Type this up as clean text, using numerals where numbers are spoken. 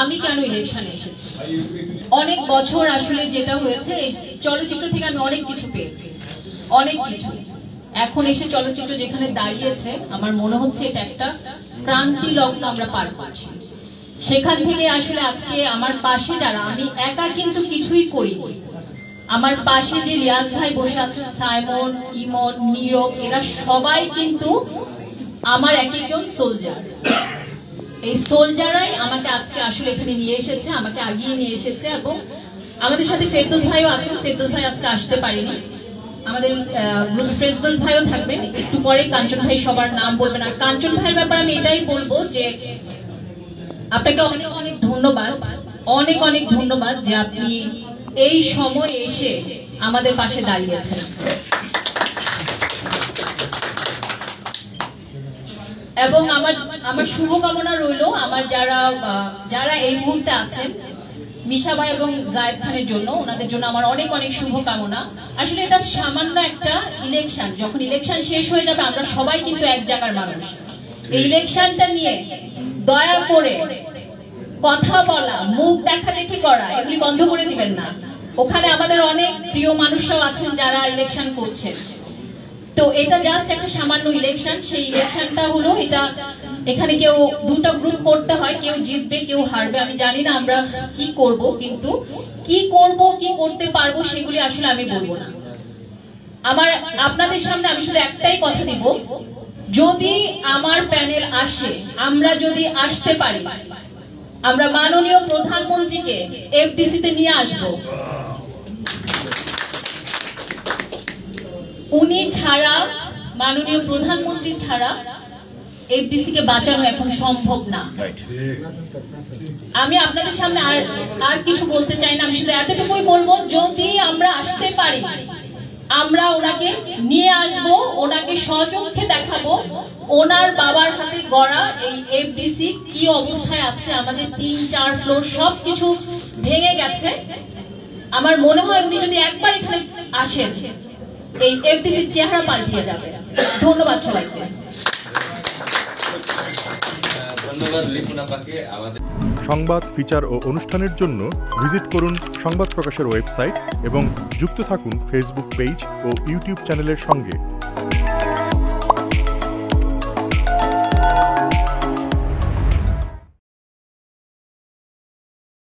আমি কেন ইলেকশনে এসেছি। অনেক বছর আসলে যেটা হয়েছে, এই চলচ্চিত্র থেকে আমি অনেক কিছু পেয়েছি, অনেক কিছু। এখন এসে চলচ্চিত্র যেখানে দাঁড়িয়েছে, আমার মনে হচ্ছে এটা একটা ক্রান্তি লগ্ন আমরা পার করছি। সেখান থেকে আসলে আজকে আমার পাশে যারা, আমি একা কিন্তু কিছুই করিনি, আমার পাশে যে রিয়াজ ভাই বসে আছে, সাইমন, ইমন, নীরব, এরা সবাই কিন্তু আমার এক একজন সোলজার। এই সোলজাররাই আমাকে আজকে আসলে এখানে নিয়ে এসেছে, আমাকে আগিয়ে নিয়ে এসেছে। এবং আমাদের সাথে ফেরদৌস ভাইও আছেন, ফেরদৌস ভাই আজকে আসতে পারেনি, আমাদের গ্রুপে ফেরদৌস ভাইও থাকবেন একটু পরে। কাঞ্চন ভাই সবার নাম বলবেন। আর কাঞ্চন ভাইয়ের ব্যাপারে আমি এটাই বলবো যে আপনাকে অনেক অনেক ধন্যবাদ, অনেক অনেক ধন্যবাদ যে আপনি এই সময় এসে আমাদের পাশে দাঁড়িয়েছেন। এবং আমার শুভকামনা রইল আমার যারা এই মুহূর্তে আছেন, মিশা ভাই এবং জায়েদ খানের জন্য, ওনাদের জন্য আমার অনেক অনেক শুভকামনা। আসলে এটা সামান্য একটা ইলেকশন, যখন ইলেকশন শেষ হয়ে যাবে আমরা সবাই কিন্তু এক জায়গার মানুষ। এই ইলেকশনটা নিয়ে দয়া করে কথা বলা, মুখ দেখাদেখি করা, এগুলি বন্ধ করে দিবেন না। ওখানে আমাদের অনেক প্রিয় মানুষরাও আছেন যারা ইলেকশন করছেন। তো এটা জাস্ট একটা সামান্য ইলেকশন। সেই ইলেকশনটা হলো এটা, এখানে কেউ দুটো গ্রুপ করতে হয়, কেউ জিতবে কেউ হারবে। আমি জানি না আমরা কি করব, কিন্তু কি করব কি করতে পারবো সেগুলি আসলে আমি বলবো না। আপনাদের সামনে আমি শুধু একটাই কথা দিব, যদি আমার প্যানেল আসে, আমরা যদি আসতে পারি, আমরা মাননীয় প্রধানমন্ত্রীকে এফডিসিতে নিয়ে আসবো। উনি ছাড়া, মাননীয় প্রধানমন্ত্রী ছাড়া এফডিসি কে বাঁচানো এখন সম্ভব না। আমি আপনাদের সামনে আর কিছু বলতে চাই না, আমি শুধু এতটুকুই বলবো, যদি আমরা আসতে পারি, আমরা ওনাকে নিয়ে আসব, ওনাকে সচক্ষে দেখাবো ওনার বাবার হাতে গড়া এই এফডিসি কি অবস্থায় আছে। আমাদের 3-4 ফ্লোর সবকিছু ভেঙে গেছে। আমার মনে হয় উনি যদি একবার এখানে আসেন, এই এফডিসির চেহারা পাল্টিয়ে যাবে। ধন্যবাদ সবাইকে। ধন্যবাদ লিপুন আপাকে। সংবাদ, ফিচার ও অনুষ্ঠানের জন্য ভিজিট করুন সংবাদ প্রকাশের ওয়েবসাইট এবং যুক্ত থাকুন ফেসবুক পেজ ও ইউটিউব চ্যানেলের সঙ্গে।